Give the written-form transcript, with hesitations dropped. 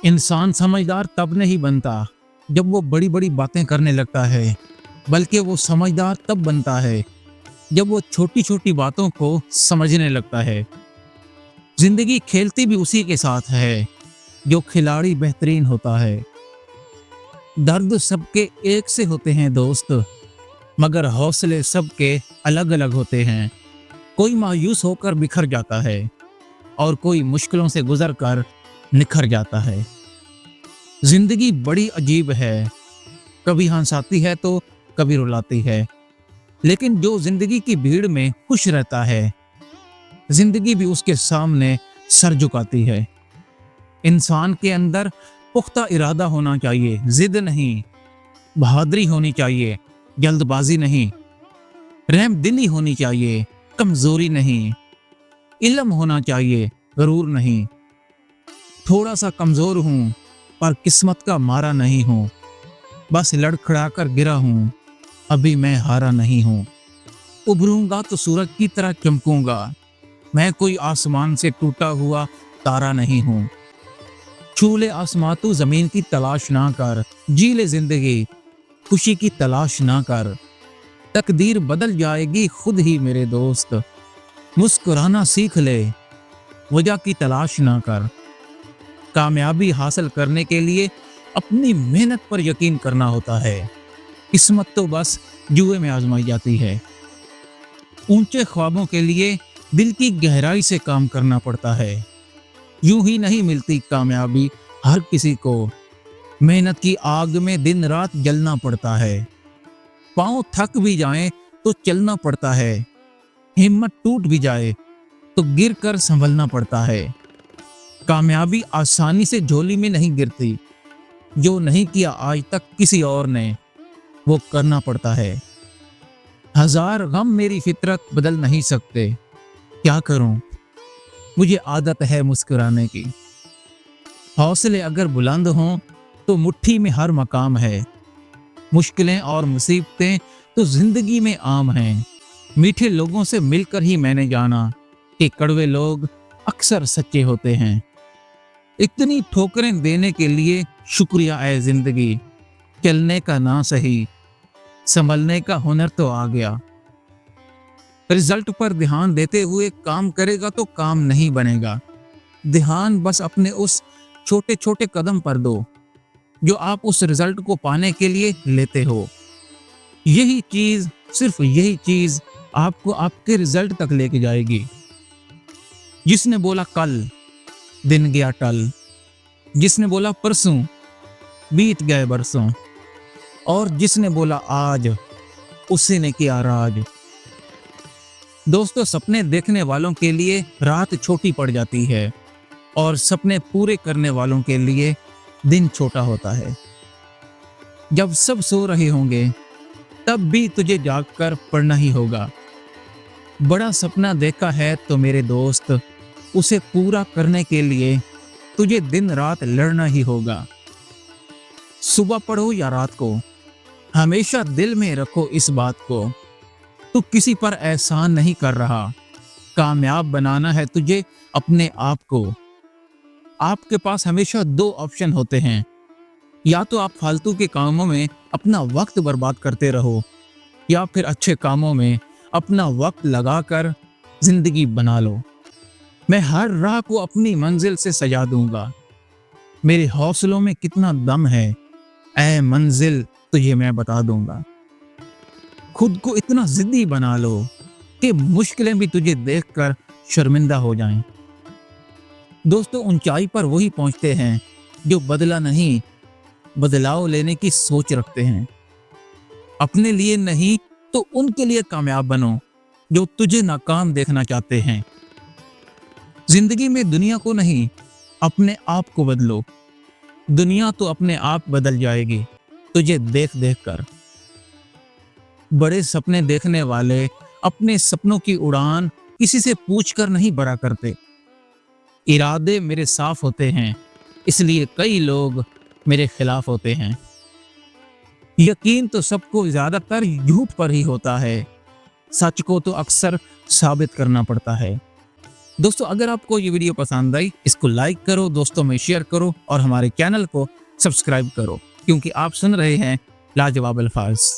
इंसान समझदार तब नहीं बनता जब वो बड़ी बड़ी बातें करने लगता है, बल्कि वो समझदार तब बनता है जब वो छोटी छोटी बातों को समझने लगता है। जिंदगी खेलती भी उसी के साथ है जो खिलाड़ी बेहतरीन होता है। दर्द सबके एक से होते हैं दोस्त, मगर हौसले सबके अलग अलग होते हैं। कोई मायूस होकर बिखर जाता है और कोई मुश्किलों से गुजर कर निखर जाता है। जिंदगी बड़ी अजीब है, कभी हंसाती है तो कभी रुलाती है, लेकिन जो जिंदगी की भीड़ में खुश रहता है, जिंदगी भी उसके सामने सर झुकाती है। इंसान के अंदर पुख्ता इरादा होना चाहिए, जिद नहीं। बहादुरी होनी चाहिए, जल्दबाजी नहीं। रहमदिली होनी चाहिए, कमजोरी नहीं। इल्म होना चाहिए, गरूर नहीं। थोड़ा सा कमजोर हूं, पर किस्मत का मारा नहीं हूं। बस लड़खड़ाकर गिरा हूं, अभी मैं हारा नहीं हूं। उभरूंगा तो सूरज की तरह चमकूंगा, मैं कोई आसमान से टूटा हुआ तारा नहीं हूं। छू ले आसमां तू जमीन की तलाश ना कर, जी ले जिंदगी खुशी की तलाश ना कर। तकदीर बदल जाएगी खुद ही मेरे दोस्त, मुस्कुराना सीख ले, वजह की तलाश ना कर। कामयाबी हासिल करने के लिए अपनी मेहनत पर यकीन करना होता है। किस्मत तो बस जुए में आजमाई जाती है। ऊंचे ख्वाबों के लिए दिल की गहराई से काम करना पड़ता है। यूं ही नहीं मिलती कामयाबी हर किसी को, मेहनत की आग में दिन रात जलना पड़ता है। पांव थक भी जाएं तो चलना पड़ता है, हिम्मत टूट भी जाए तो गिर कर संभलना पड़ता है। कामयाबी आसानी से झोली में नहीं गिरती, जो नहीं किया आज तक किसी और ने वो करना पड़ता है। हजार गम मेरी फितरत बदल नहीं सकते, क्या करूं मुझे आदत है मुस्कुराने की। हौसले अगर बुलंद हों तो मुट्ठी में हर मकाम है। मुश्किलें और मुसीबतें तो जिंदगी में आम हैं। मीठे लोगों से मिलकर ही मैंने जाना कि कड़वे लोग अक्सर सच्चे होते हैं। इतनी ठोकरें देने के लिए शुक्रिया ऐ जिंदगी, चलने का ना सही, संभलने का हुनर तो आ गया। रिजल्ट पर ध्यान देते हुए काम करेगा तो काम नहीं बनेगा। ध्यान बस अपने उस छोटे छोटे कदम पर दो जो आप उस रिजल्ट को पाने के लिए लेते हो। यही चीज, सिर्फ यही चीज आपको आपके रिजल्ट तक लेके जाएगी। जिसने बोला कल, दिन गया टल। जिसने बोला परसों, बीत गए बरसों। और जिसने बोला आज, उसी ने किया राज। दोस्तों, सपने देखने वालों के लिए रात छोटी पड़ जाती है और सपने पूरे करने वालों के लिए दिन छोटा होता है। जब सब सो रहे होंगे तब भी तुझे जागकर पढ़ना ही होगा। बड़ा सपना देखा है तो मेरे दोस्त, उसे पूरा करने के लिए तुझे दिन रात लड़ना ही होगा। सुबह पढ़ो या रात को, हमेशा दिल में रखो इस बात को, तू किसी पर एहसान नहीं कर रहा। कामयाब बनाना है तुझे अपने आप को। आपके पास हमेशा दो ऑप्शन होते हैं, या तो आप फालतू के कामों में अपना वक्त बर्बाद करते रहो, या फिर अच्छे कामों में अपना वक्त लगाकर जिंदगी बना लो। मैं हर राह को अपनी मंजिल से सजा दूंगा। मेरे हौसलों में कितना दम है, ऐ मंजिल तुझे मैं बता दूंगा। खुद को इतना जिद्दी बना लो कि मुश्किलें भी तुझे देखकर शर्मिंदा हो जाएं। दोस्तों, ऊंचाई पर वही पहुंचते हैं जो बदला नहीं, बदलाव लेने की सोच रखते हैं। अपने लिए नहीं तो उनके लिए कामयाब बनो जो तुझे नाकाम देखना चाहते हैं। जिंदगी में दुनिया को नहीं, अपने आप को बदलो। दुनिया तो अपने आप बदल जाएगी तुझे देख देख कर। बड़े सपने देखने वाले अपने सपनों की उड़ान किसी से पूछकर नहीं भरा करते। इरादे मेरे साफ होते हैं, इसलिए कई लोग मेरे खिलाफ होते हैं। यकीन तो सबको ज्यादातर झूठ पर ही होता है, सच को तो अक्सर साबित करना पड़ता है। दोस्तों अगर आपको ये वीडियो पसंद आई, इसको लाइक करो, दोस्तों में शेयर करो और हमारे चैनल को सब्सक्राइब करो, क्योंकि आप सुन रहे हैं लाजवाब अल्फाज।